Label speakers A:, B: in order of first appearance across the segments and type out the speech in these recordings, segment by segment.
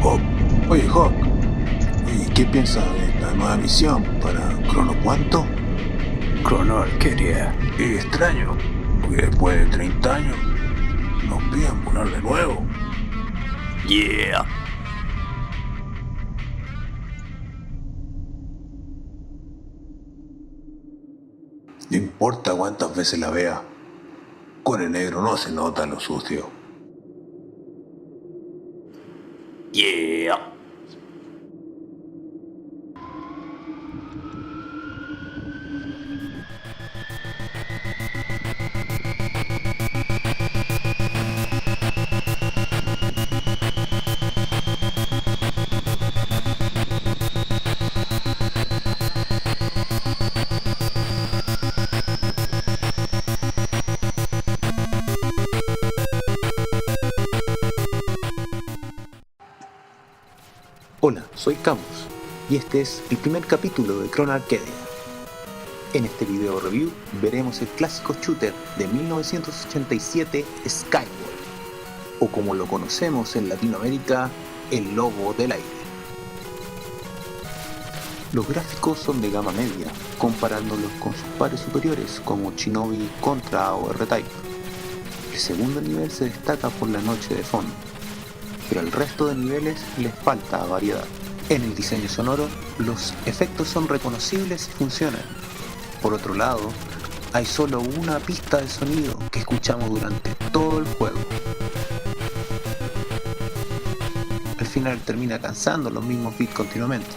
A: Hawk. Oye, Hawk, ¿y qué piensas de esta nueva misión para Chrono Cuánto?
B: Chrono Arcadia.
A: Es extraño, porque después de 30 años nos piden volar de nuevo.
B: Yeah.
A: No importa cuántas veces la vea, con el negro no se nota lo sucio.
B: Yeah.
C: Hola, soy Camus y este es el primer capítulo de Chrono Arcadia. En este video review veremos el clásico shooter de 1987 Skyward, o como lo conocemos en Latinoamérica, el Lobo del Aire. Los gráficos son de gama media, comparándolos con sus pares superiores como Shinobi, Contra o R-Type. El segundo nivel se destaca por la noche de fondo, pero al resto de niveles les falta variedad. En el diseño sonoro, los efectos son reconocibles y funcionan. Por otro lado, hay solo una pista de sonido que escuchamos durante todo el juego. Al final termina cansando los mismos beats continuamente.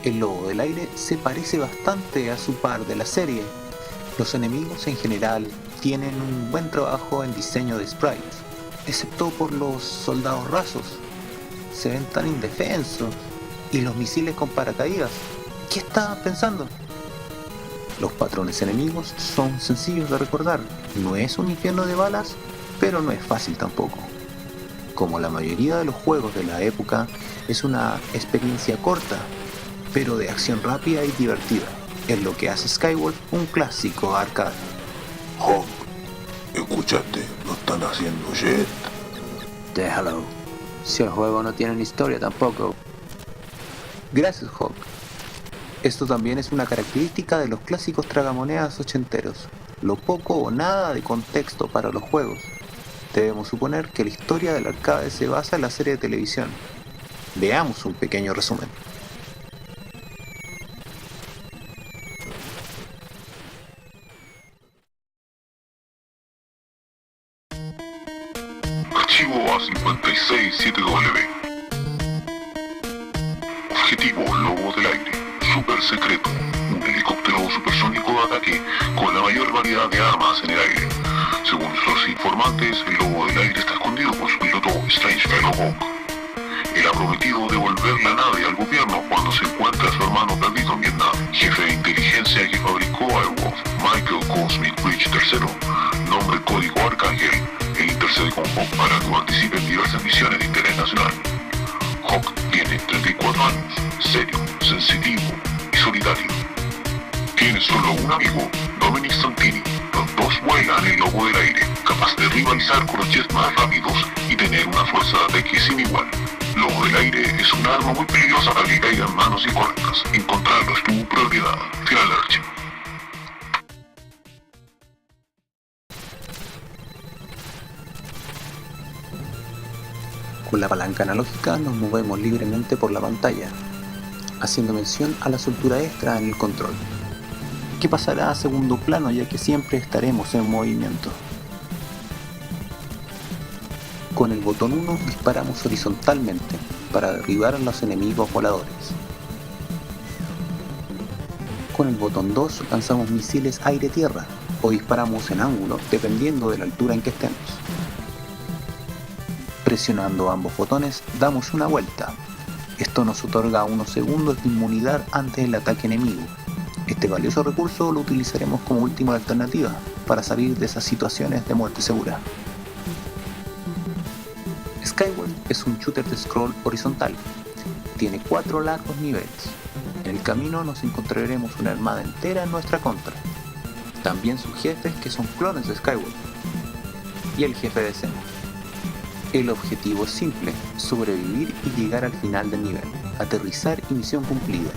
C: El Lobo del Aire se parece bastante a su par de la serie. Los enemigos en general tienen un buen trabajo en diseño de sprites, excepto por los soldados rasos. Se ven tan indefensos. Y los misiles con paracaídas. ¿Qué estaban pensando? Los patrones enemigos son sencillos de recordar. No es un infierno de balas, pero no es fácil tampoco. Como la mayoría de los juegos de la época, es una experiencia corta, pero de acción rápida y divertida. Es lo que hace Skyward un clásico arcade.
A: Hawk, escuchaste, lo están haciendo Jet.
B: Déjalo. Si el juego no tiene historia tampoco.
C: Gracias, Hawk. Esto también es una característica de los clásicos tragamonedas ochenteros, lo poco o nada de contexto para los juegos. Debemos suponer que la historia del arcade se basa en la serie de televisión. Veamos un pequeño resumen.
D: Archivo A567W. Objetivo Lobo del Aire. Super secreto. Un helicóptero supersónico de ataque con la mayor variedad de armas en el aire. Según los informantes, el Lobo del Aire está escondido por su piloto Strange Fellow Hawk. Él ha prometido devolver la nave al gobierno cuando se encuentre a su hermano perdido en Vietnam. Jefe de inteligencia que fabricó Airwolf, Michael Cosmic Bridge III, nombre código Arcángel, intercede con Hawk para que participe en diversas misiones de interés nacional. Hawk tiene 34 años, serio, sensitivo y solitario. Tiene solo un amigo, Dominic Santini. Los dos vuelan el Lobo del Aire, capaz de rivalizar con los jets más rápidos y tener una fuerza de ataque sin igual. Lobo del Aire es un arma muy peligrosa para que caiga en manos incorrectas. Encontrarlo es tu prioridad. Final del archivo.
C: Con la palanca analógica nos movemos libremente por la pantalla, haciendo mención a la soltura extra en el control, que pasará a segundo plano ya que siempre estaremos en movimiento. Con el botón 1 disparamos horizontalmente para derribar a los enemigos voladores. Con el botón 2 lanzamos misiles aire-tierra o disparamos en ángulo dependiendo de la altura en que estemos. Presionando ambos botones damos una vuelta. Esto nos otorga unos segundos de inmunidad ante el ataque enemigo. Este valioso recurso lo utilizaremos como última alternativa para salir de esas situaciones de muerte segura. Skyward es un shooter de scroll horizontal. Tiene 4 largos niveles. En el camino nos encontraremos una armada entera en nuestra contra. También sus jefes que son clones de Skyward. Y el jefe de escena. El objetivo es simple: sobrevivir y llegar al final del nivel. Aterrizar y misión cumplida.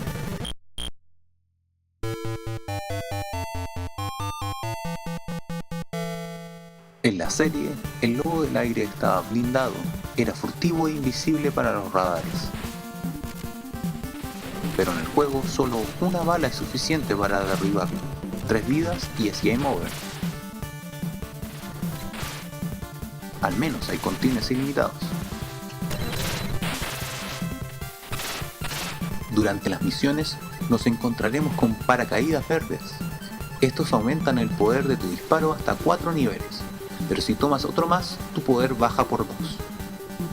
C: En la serie, el lobo del aire estaba blindado, era furtivo e invisible para los radares. Pero en el juego solo una bala es suficiente para derribarlo, 3 vidas y es game over. Al menos hay continuos ilimitados. Durante las misiones nos encontraremos con paracaídas verdes. Estos aumentan el poder de tu disparo hasta 4 niveles, pero si tomas otro más, tu poder baja por 2.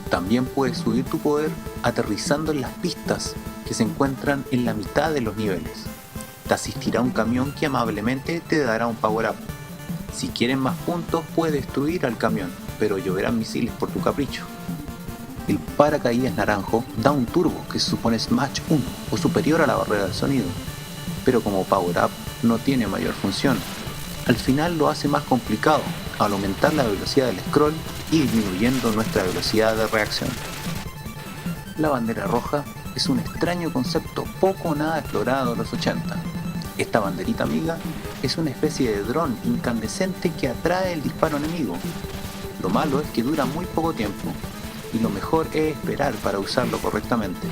C: También puedes subir tu poder aterrizando en las pistas que se encuentran en la mitad de los niveles. Te asistirá un camión que amablemente te dará un power up. Si quieren más puntos, puedes destruir al camión, pero lloverán misiles por tu capricho. El paracaídas naranjo da un turbo que se supone es Mach 1 o superior a la barrera del sonido, pero como power up no tiene mayor función. Al final lo hace más complicado al aumentar la velocidad del scroll y disminuyendo nuestra velocidad de reacción. La bandera roja es un extraño concepto poco o nada explorado en los 80. Esta banderita amiga es una especie de dron incandescente que atrae el disparo enemigo. Lo malo es que dura muy poco tiempo, y lo mejor es esperar para usarlo correctamente.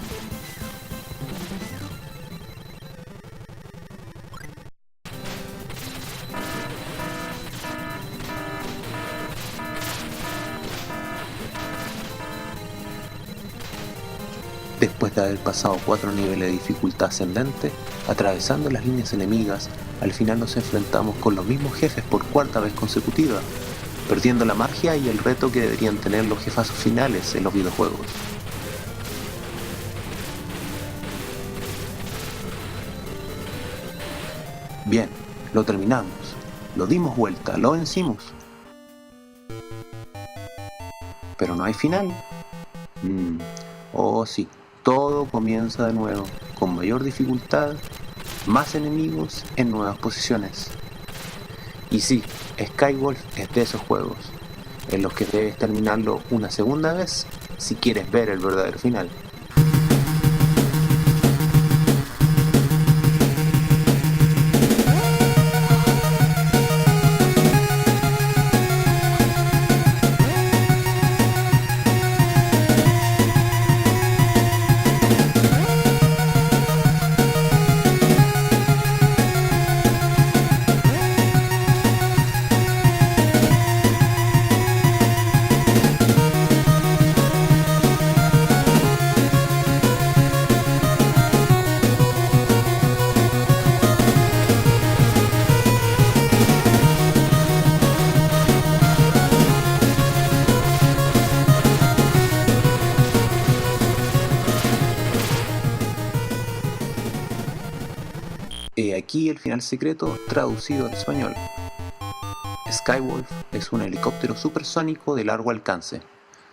C: Después de haber pasado 4 niveles de dificultad ascendente, atravesando las líneas enemigas, al final nos enfrentamos con los mismos jefes por 4ª vez consecutiva, perdiendo la magia y el reto que deberían tener los jefazos finales en los videojuegos. Bien, lo terminamos, lo dimos vuelta, lo vencimos. Pero no hay final. Oh sí, todo comienza de nuevo, con mayor dificultad, más enemigos en nuevas posiciones. Y sí, Skywolf es de esos juegos, en los que debes terminarlo una segunda vez si quieres ver el verdadero final. He aquí el final secreto traducido al español. Skywolf es un helicóptero supersónico de largo alcance.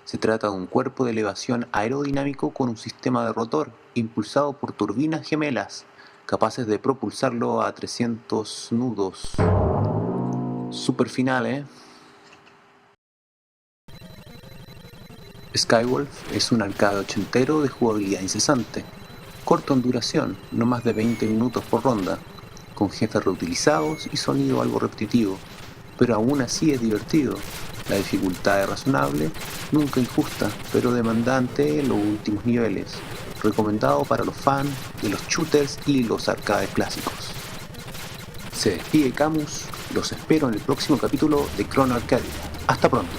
C: Se trata de un cuerpo de elevación aerodinámico con un sistema de rotor impulsado por turbinas gemelas capaces de propulsarlo a 300 nudos. Super final, ¿eh? Skywolf es un arcade ochentero de jugabilidad incesante, corto en duración, no más de 20 minutos por ronda, con jefes reutilizados y sonido algo repetitivo, pero aún así es divertido. La dificultad es razonable, nunca injusta, pero demandante en los últimos niveles, recomendado para los fans de los shooters y los arcades clásicos. Se despide Camus, los espero en el próximo capítulo de Chrono Arcadia. Hasta pronto.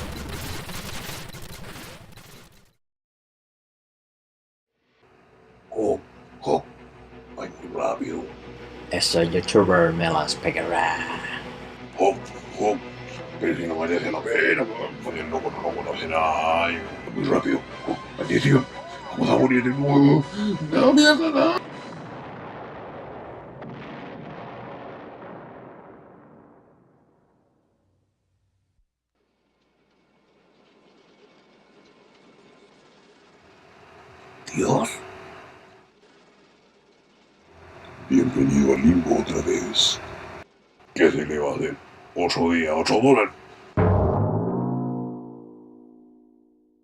A: Ay, muy rápido.
B: Ese youtuber me las pegará.
A: Pero si no merece la pena, pues el loco no lo conoce nadie. Muy rápido. Maldición. Vamos a morir de nuevo. No mierda, no. Dios. Bienvenido al limbo otra vez. ¿Qué se le va a hacer? $8 días, $8.